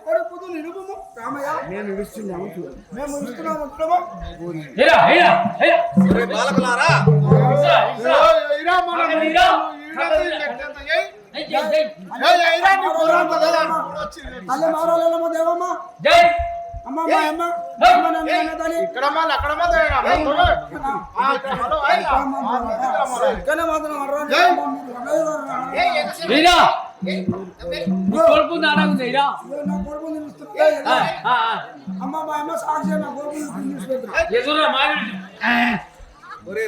కొడుకు నిలుపుము రామయ్య. నేను ఇస్తున్నాము చూడు. మేము ఇస్తున్నాము చూడము. బాలకులారా అల్లె మారాలమ్మ దేవమ్మ అమ్మ అమ్మ ఇక్కడ అక్కడ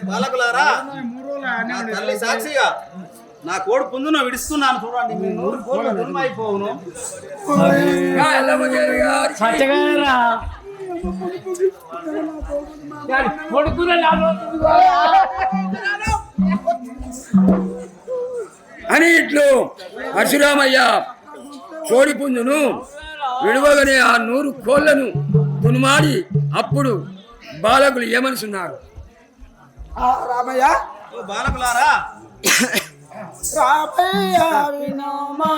బాలకులారా తల్లి సాక్షిగా నా కోడి పుందును విడుస్తున్నాను చూడండి. మీ 100 కోళ్ళు దుర్మైపోవును. అని ఇట్లు పరశురామయ్య కోడి పుంజును విడువగానే ఆ 100 కోళ్లను తునుమాడి అప్పుడు బాలకులు ఏమనుకున్నారు? రామయ్య బాలకులారా రామయ్య వినోమా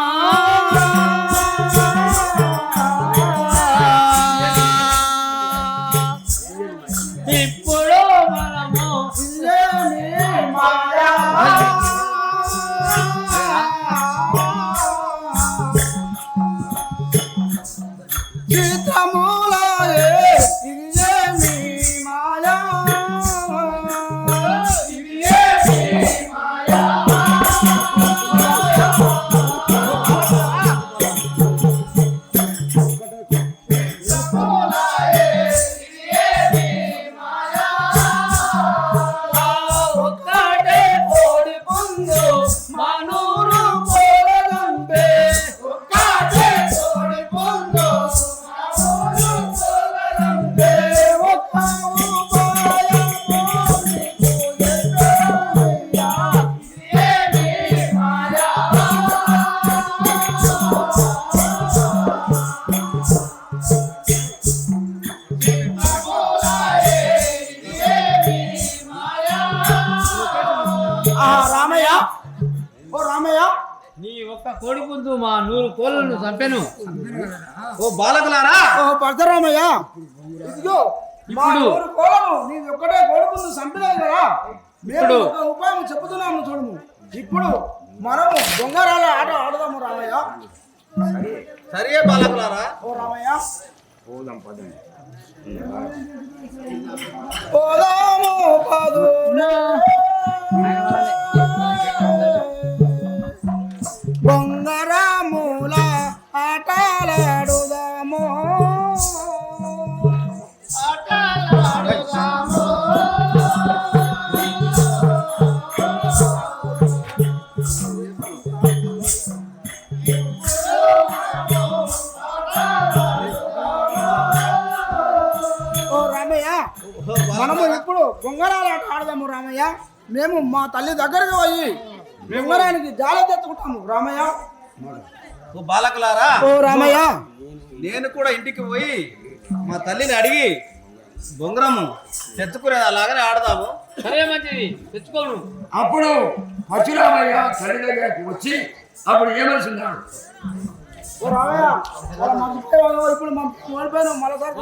ఇప్పుడు మనము నీ ఒక్క కోడి పుంజు మా 100 కోళ్ళను చంపెను. ఓ బాలకులారా పరశురామయ్య ఇదిగో ఇప్పుడు నీ ఒక్కటే కోడుకుందు చంపినావు కదా. మేము ఒక ఉపాయం చెబుతున్నాము చూడము. ఇప్పుడు మనము దొంగరాల ఆట ఆడదాము రామయ్య. సరే బాలకులారా. ఓ రామయ్య పోదాం పదండి. పోదాము పదునా బొంగరాముల ఆటలాడుదాము ఓ రామయ్య మనము ఇప్పుడు బొంగరాల ఆట ఆడదాము రామయ్య. మేము మా తల్లి దగ్గరకు పోయి బొంగరానికి జాల తెచ్చుకుంటాము రామయ్య. ఓ బాలకులారా ఓ రామయ్య నేను కూడా ఇంటికి పోయి మా తల్లిని అడిగి బొంగరము తెచ్చుకునే అలాగనే ఆడదాము. సరే మంచిది, తెచ్చుకోను. అప్పుడు పరశురామయ్య తల్లి దగ్గరికి వచ్చి అప్పుడు ఏమనుకున్నాడు? ఓ రామయ్య ఇప్పుడు ఓడిపోయినాం మరోసారి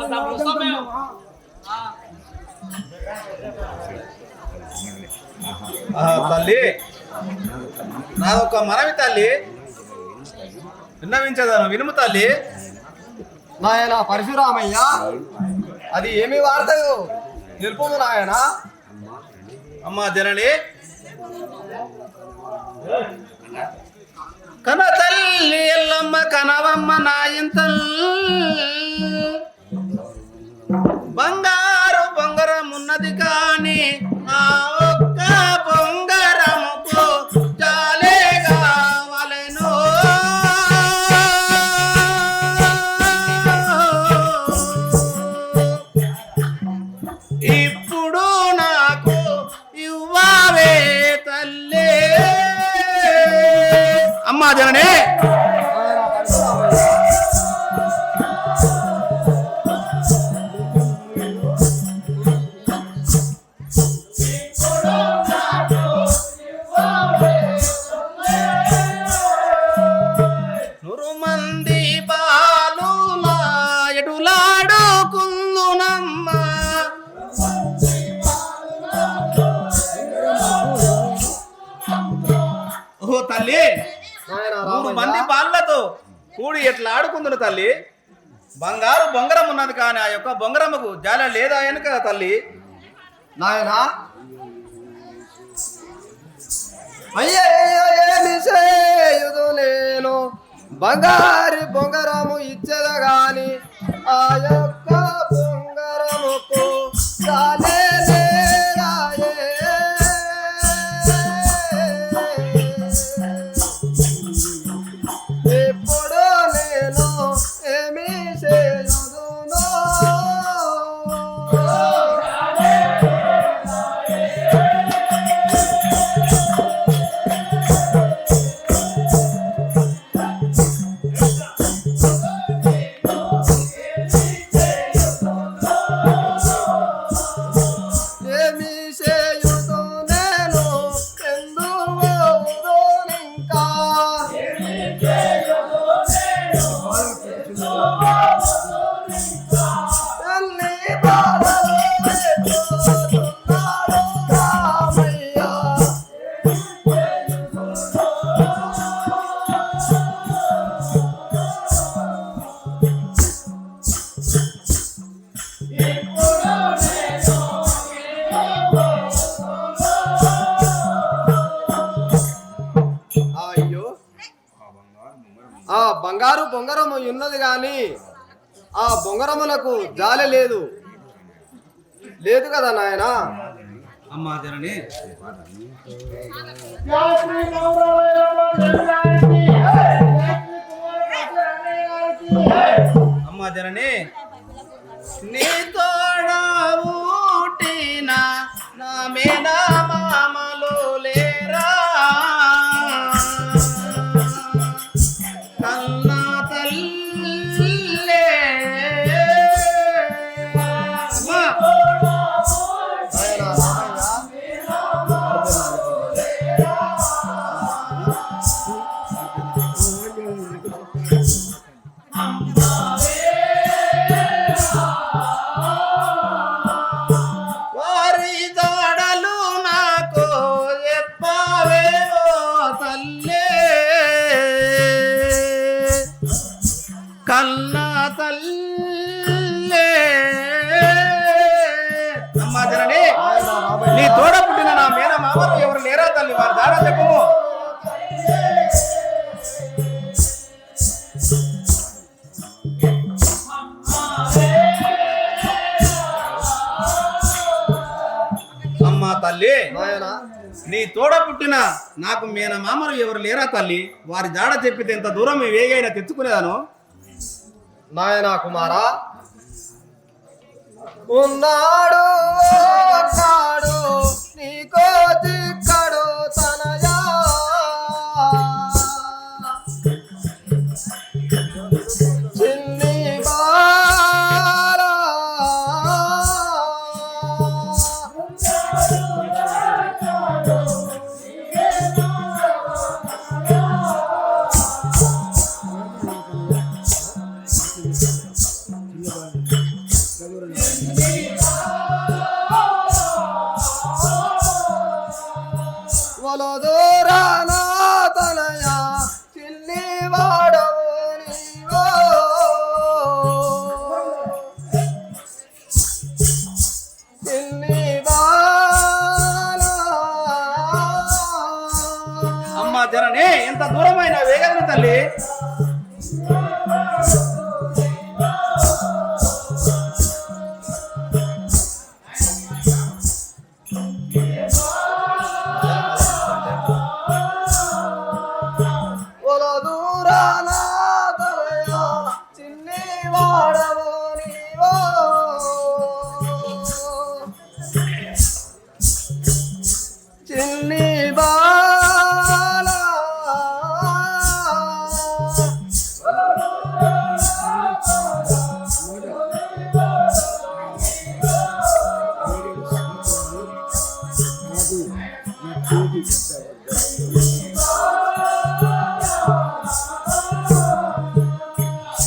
తల్లి నాదొక మనవి తల్లి, విన్నవించదాను వినుము తల్లి. నాయన పరశురామయ్య, అది ఏమి వాడతావు నిలుపుము నాయన. అమ్మా జనని కన తల్లి ఎల్లమ్మ కనవమ్మ నాయంతల్ బంగారు బొంగరం ఉన్నది కానీ ఆ ఒక్క బొంగరముకు జాలే కావాలెను. ఇప్పుడు నాకు ఇవ్వవే తల్లి. అమ్మా జననే ఇప్పుడు కూడి ఎట్లా ఆడుకుందును తల్లి. బంగారు బొంగరం ఉన్నది కానీ ఆ యొక్క బొంగరమ్మకు జాల లేదా అని కదా తల్లి. నాయనా అయ్యయ్య ఏమి చేయుదు నేను, బంగారి బొంగరము ఇచ్చద గాని ఆ యొక్క బొంగరముకు చాలే లేదాయే. ఎప్పుడు నేను ఏమి చేయుదునో. ఏమి చేయుదు నేను ఎందువోదునింకా. తల్లి బాధలో ఎత్తుతున్నాడు రామయ్య. అయ్యో ఆ బంగారు బొంగరము ఉన్నది గాని ఆ బొంగరమునకు జాలి లేదు లేదు కదా నాయనా. అమ్మా జనని అమ్మా జనని నీ తోడ ఊటిన నా మేనా మామలు లేరా కన్నా తల్లే. అమ్మా వారి జాడలు నాకు చెప్పవేవో తల్లే కన్నా తల్లే. అమ్మా జనని నీ తోడ పుట్టిన నా మేన మామలు ఎవరు లేరా తల్లి, వారి జాడ చెప్పము. అమ్మా తల్లి నాయనా నీ తోడ పుట్టిన నాకు మేన మామలు ఎవరు లేరా తల్లి, వారి జాడ చెప్పితే ఎంత దూరం వేగైనా తెచ్చుకునేదాను. నాయనా కుమారా ఉన్నాడు ఒక్కడు నీకో దిక్కడు తనయా. చిన్ని బాలా వలదూరానా తనయా చిన్ని వాడవు నీవో. చిన్ని బాలా అమ్మా జనని ఎంత దూరమైన వేగలను తల్లి. వలదూరానా తనయా చిన్ని వాడవు నీవో. చిన్ని బాలా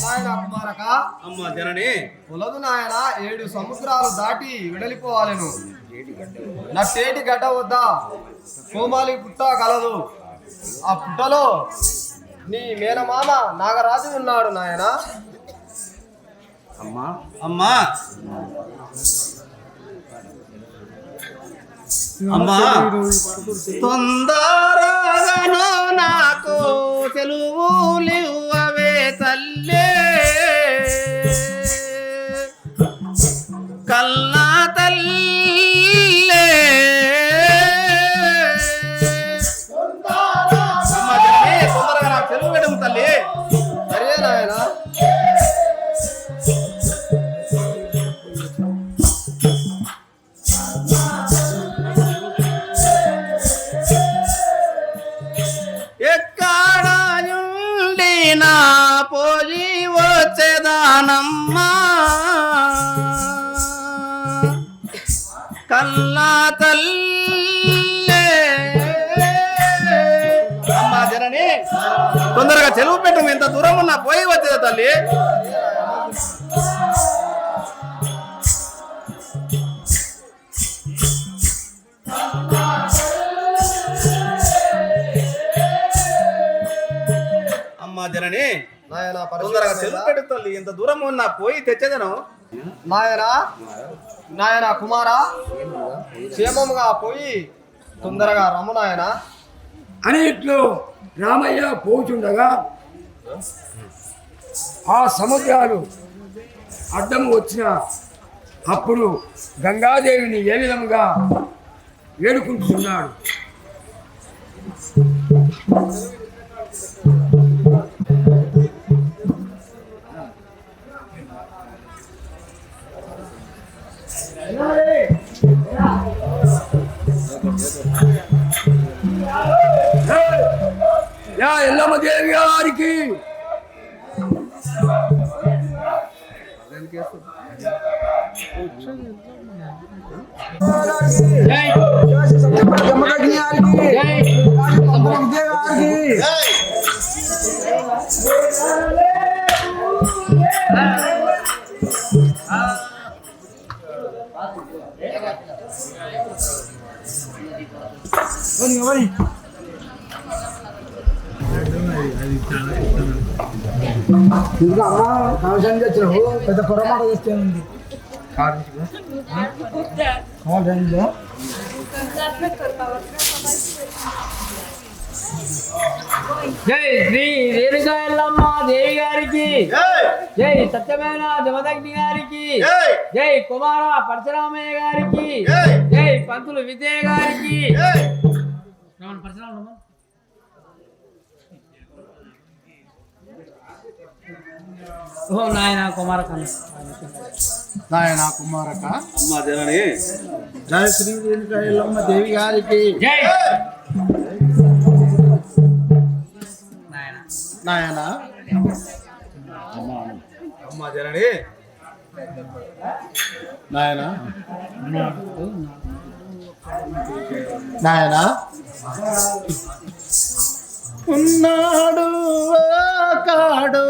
నాయనా కుమారక అమ్మా జనని పొలదు నాయన 7 సముద్రాలు దాటి విడలిపోవాలను. నట్టేటి గడ్డ వద్ద కోమాలి పుట్ట కలదు. ఆ పుట్టలో నీ మేనమామ నాగరాజు ఉన్నాడు నాయన. అమ్మా అమ్మా అమ్మా తొందరగాను నాకు సెలవులివ్వవే తల్లే కల్లా తల్లే అమ్మా జనని తొందరగా నాకు సెలవు పెట్టము తల్లి. సరే నాయన. ఎక్కడయుండి నా పోయి వచ్చేదానమ్మా కల్లా తల్లే అమ్మా జనని తొందరగా చెలువు పెట్టము, ఎంత దూరం ఉన్నా పోయి వచ్చేదా తల్లి. అమ్మా జనని నాయన తొందరగా చెలువు పెట్టు తల్లి, ఎంత దూరం ఉన్నా పోయి తెచ్చేదను. నాయన కుమారా, క్షేమముగా పోయి తొందరగా రమ్ము నాయన. అని ఇట్లు రామయ్య పోచుండగా ఆ సముద్రాలు అడ్డం వచ్చిన అప్పుడు గంగాదేవిని ఏ విధంగా వేడుకుంటున్నాడు. యా ఎల్లమ్మ దేవి గారికి జై జమ్మగడ్డి గారికి, జై విజయ గారికి. ఎవరి ఇంకా అమ్మ కావసం తెచ్చినావు, పెద్ద పొరమాట తెస్తే ఉంది. జై శ్రీ రేణుకా ఎల్లమ్మ దేవి గారికి, జై సత్యమైన జమదగ్ని గారికి, జై కుమార పరశురామయ్య గారికి, జై పంతులు విజయ గారికి. ఓ నాయన కుమారక నాయన కుమారక. అమ్మా జనని జయ శ్రీ రేణుకా ఎల్లమ్మ దేవి గారికి. జై నాయన అమ్మా జనని నాయన నాయన ఉన్నాడు కాడు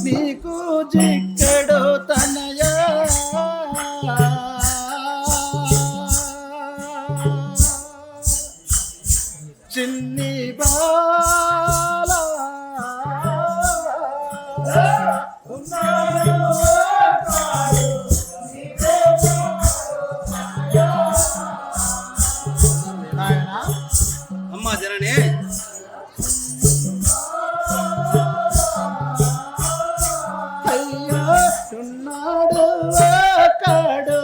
నీకు చిక్కడు తనయ చిన్ని బాల అమ్మా జనని ఉన్నాడు కాడు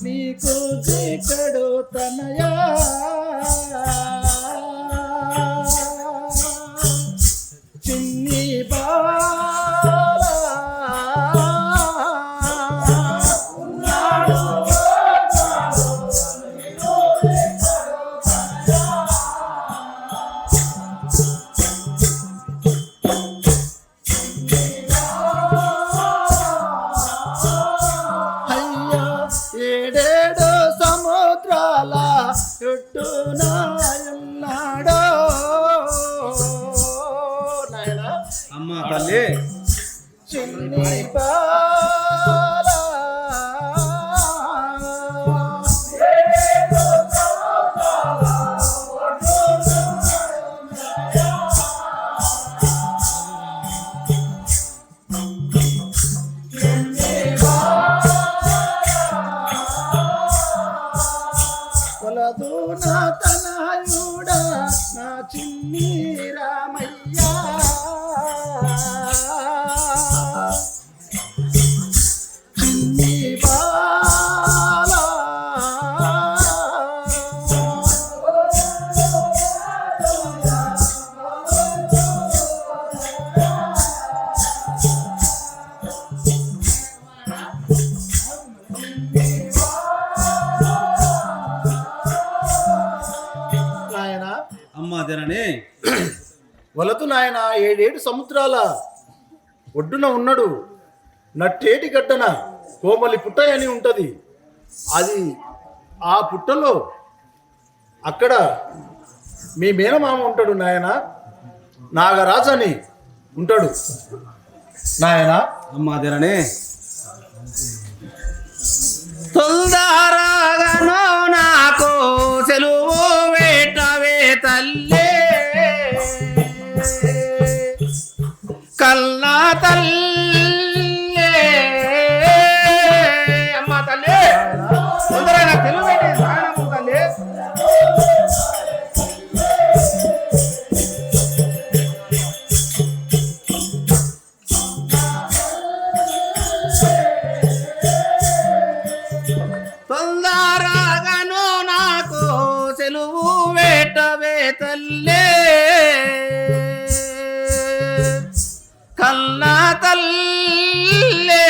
నీకు చిక్కడు తనయ చిన్ని బాల అయ్యో ఏడేడు సముద్రాల చుట్టూన ఉన్నాడో నాయన అమ్మా తల్లి చిన్ని బాల వలతు నాయన 7 సముద్రాల ఒడ్డున ఉన్నాడు. నట్టేటి గడ్డన కోమలి పుట్ట అని ఉంటది. అది ఆ పుట్టలో అక్కడ మీ మేనమామ ఉంటాడు నాయన, నాగరాజు అని ఉంటాడు నాయన. అమ్మా జనని తొందరగానో నాకు సెలువు వేటవే తల్లే కల్లా తల్లే అమ్మ తల్లి తొందరగా నాకు సెలువు వేటే సాగనము తల్లి. తొందరగాను నాకు సెలువు వేటవే తల్లే కల్లా తల్లే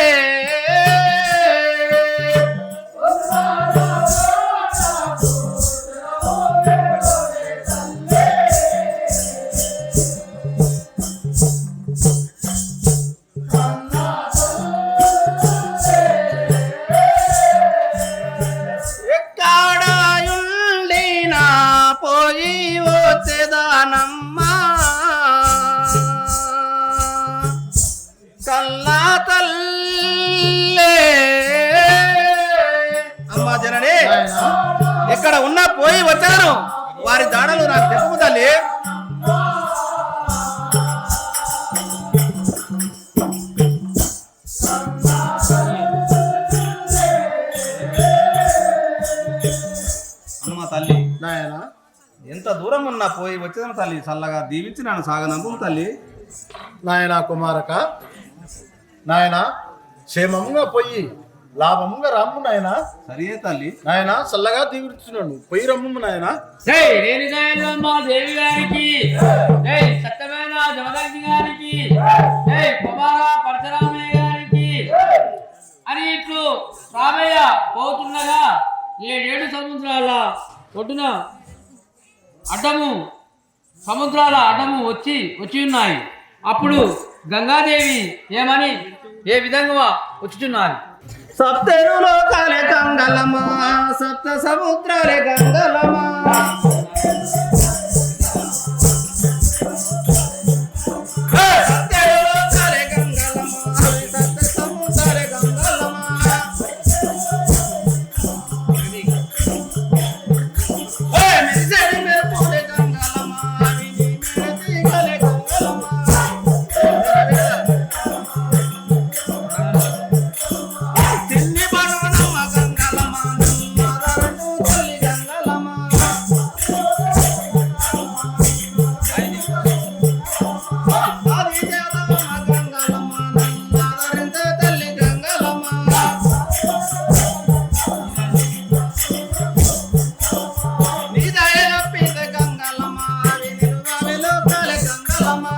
ఎక్కడయుండినా పోయి వచ్చేదానమ్మా కల్లా తల్లే అమ్మా జనని ఎక్కడ ఉన్నా పోయి వచ్చాను, వారి దాడలు నాకు తెలుపు తల్లి. అమ్మ తల్లి నాయన ఎంత దూరం ఉన్నా పోయి వచ్చేదాను తల్లి, చల్లగా దీవించి నన్ను సాగనంపు తల్లి. నాయన కుమారక, నాయన క్షేమంగా పోయి లాభంగా రమ్ము నాయన. సరియే తల్లి. నాయన చల్లగా దీవిస్తున్నాడు, పోయి రమ్ము నాయన. జై రేణుకా ఎల్లమ్మ దేవి గారికి, జై సత్యమైన జమదగ్ని గారికి, జై కుమార పరశురామయ్య గారికి అని ఇట్లు రామయ్య పోతుండగా 7 సముద్రాల ఒడ్డున సముద్రాల అడ్డము వచ్చి ఉన్నాయి. అప్పుడు గంగాదేవి ఏమని ఏ విధంగా వచ్చుచున్నారు? సప్తేరు లోకాలే గంగలమా, సప్త సముద్రాలే గంగలమా, సప్తేరు లోకాలే గంగలమా, సప్త సముద్రాలే గంగలమా, మెరిసేది మెరుపులే గంగలమా, మెరిసేగలే గంగలమా, తిన్ని పడునమ్మ గంగలమా, నమ్మదరను తల్లి గంగలమా, ఆది దేవతమ్మ గంగలమా, నమ్మదరంతే తల్లి గంగలమా, నీ దయ పీత గంగలమా, నిలువెలో తల్లి గంగలమా,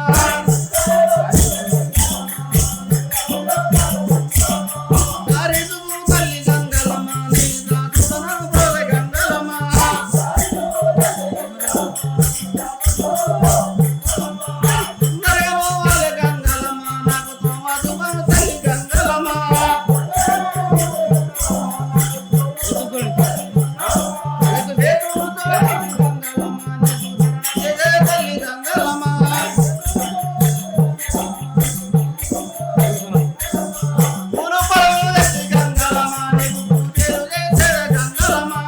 తల్లి గంగలమా, నీ దాసుడను పోవే గంగలమా, నరగమోవాలే గంగలమా, నాకు తోమదుమను తల్లి గంగలమా, తల్లి గంగలమా, మునుపరులెత్తి గంగలమా, నీకు పూజలు చేసే గంగలమా,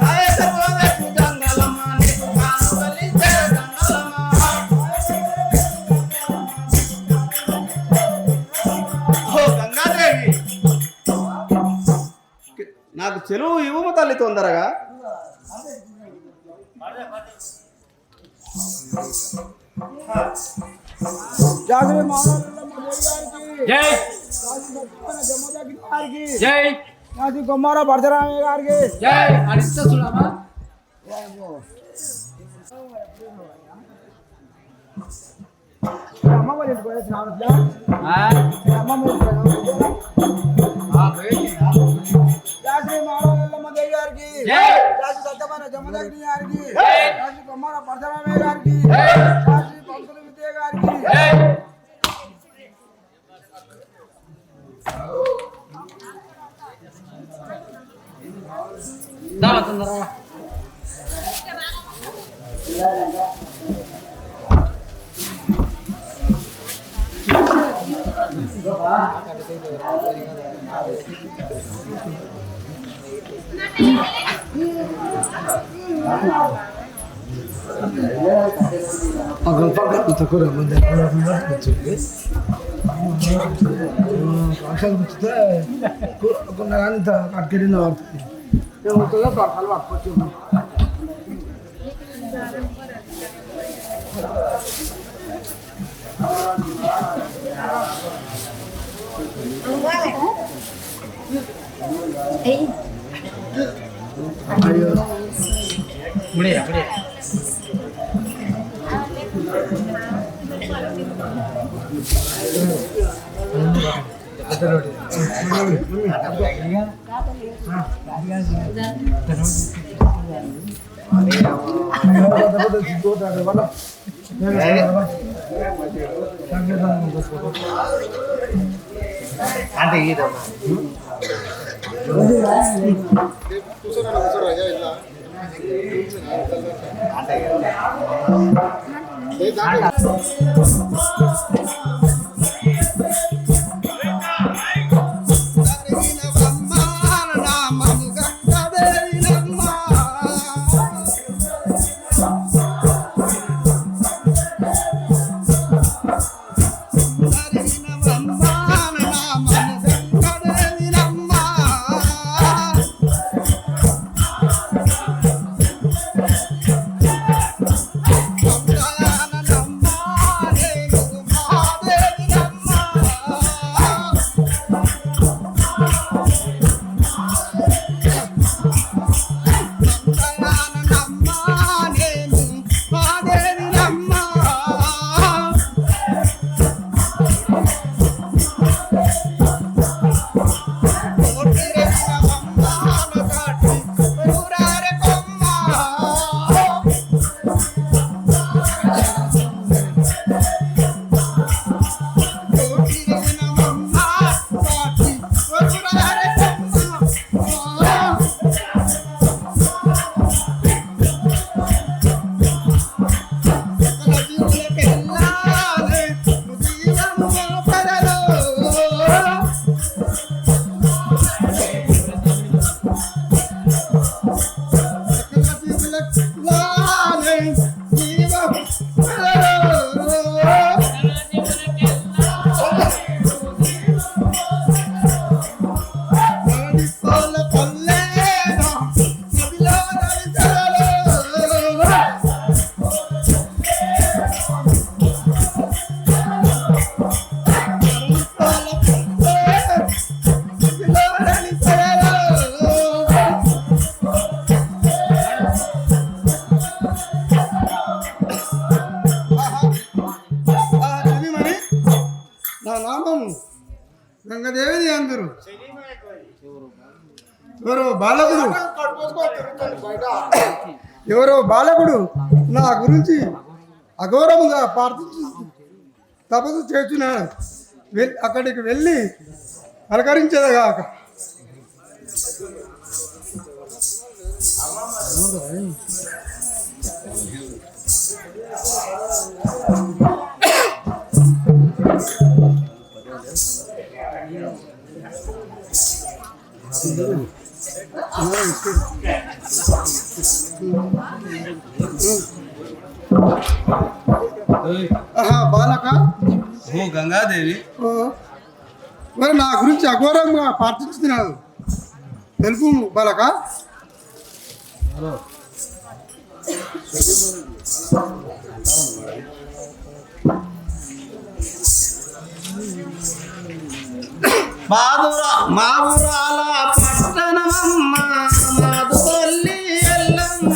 కాయకర్మమెత్తి గంగలమా, నీకు కానుకలిచ్చే గంగలమా, ఓ గంగాదేవి నాకు చెలువు ఇవ్వము తల్లి తొందరగా. జాగ్రత్త మానవెల్లమ్మ దేవి గారికి, జై సత్యమైన జమదగ్ని గారికి, జై నాది కుమార పరశురామయ్య గారికి. జై అరిష్టసులమా. అమ్మ వాళ్ళ ఇంటికి పోయేసి రావట్లే? ఆ? అమ్మమ్మ ఇంటికి పోయినా? ఆ, పోయిందా? జాగ్రత్త మానవెల్లమ్మ దేవి గారికి, కాశీ సత్యమైన జమదగ్ని గారికి, కాశీ కొమ్మర పరశురామయ్య గారికి, కాశీ పంతుల విద్య గారికి. అంటే ఇదమ్మా నా నామం గంగదేవిని అందరు. ఎవరో బాలకుడు నా గురించి అఘోరముగా ప్రార్థించి తపస్సు చేస్తున్నాడు. అక్కడికి వెళ్ళి పలకరించేదగాక. బాలక ఓ గంగాదేవి, మరి నా గురించి అఘోరంగా ప్రార్థిస్తున్నాడు, తెలుపు బాలక. మావురాల పట్టణమమ్మ మాధుపల్లి ఎల్లమ్మ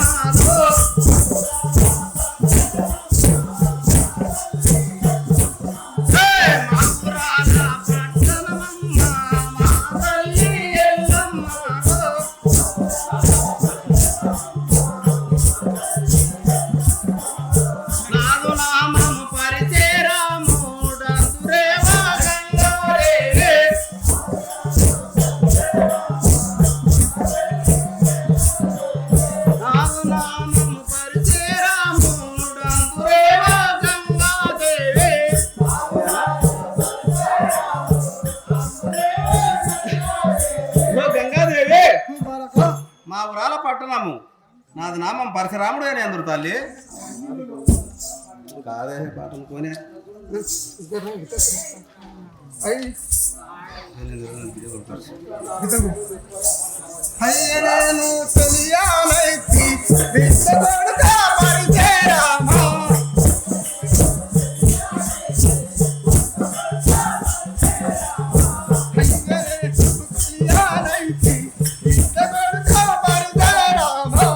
పట్టణము. నాది నామం పరశురాముడు అని అందరు తల్లి. కాదే పాఠం కోనే అయ్యను తెలియాలైతి విశ్వకొడుకా పరిచయరామా తెలియాలైతి విశ్వకొడుకా పరిచయరామా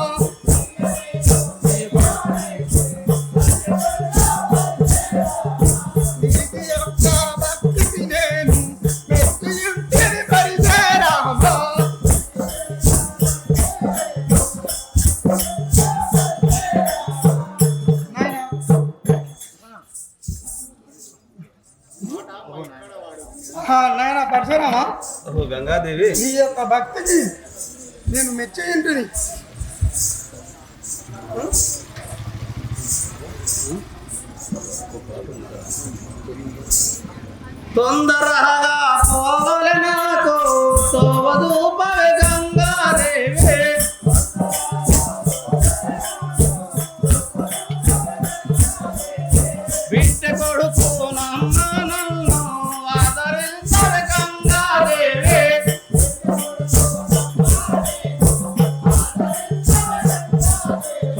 నీతి యొక్క భక్తికి నేను మెచ్చుయుంటిని పరిచయరామా నాయన పరశురామా, ఓహో గంగాదేవి, నీ యొక్క భక్తికి నేను మెచ్చేయింటిని. తొందరగా పోలే నాకు తోవదూపవే గంగాదేవి. బిడ్డ కొడుకు నన్ను ఆదరించవే గంగాదేవి.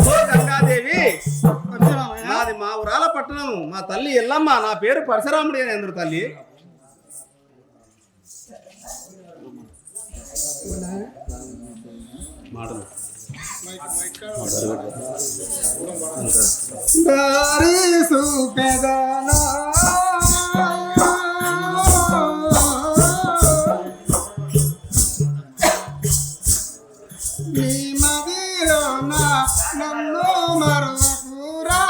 ఓ గంగాదేవి, పరశురామయ్య, నాది మా ఊరాల పట్టణం. మా తల్లి ఎల్లమ్మ, నా పేరు పరశురాముడి అని అందరు తల్లి. మాటలు దారి చూపెదనా నీ మదిలోన నన్ను మరవకురా.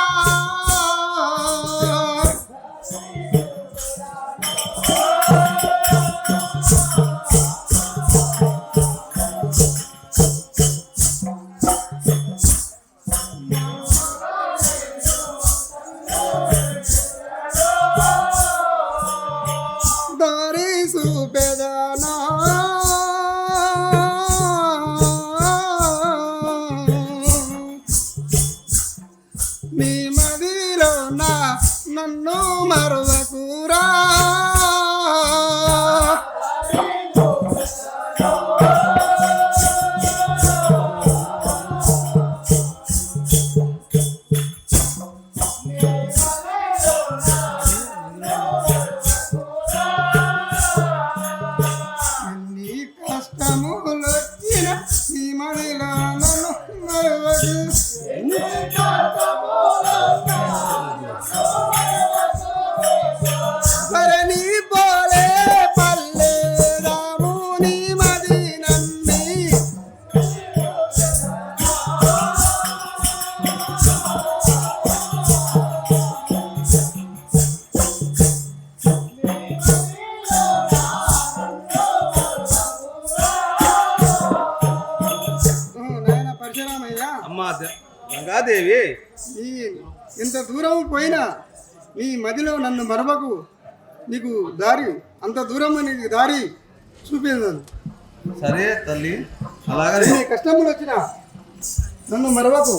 దారి చూపెదనా నీ మదిలో నన్ను మరవకురా. నీ కష్టములొచ్చిన నీ మదిలో నన్ను మరవకు. ధరణి పోలే పల్లె రాముని మది నమ్మి నాయన పరశురామయ్య, అమ్మా గంగాదేవి, ఈ ఇంత దూరం పోయినా నీ మదిలో నన్ను మరవకు. నీకు దారి అంత దూరం నీకు దారి చూపించాను. సరే తల్లి, అలాగనే నీ కష్టములు వచ్చినా నన్ను మరవకు.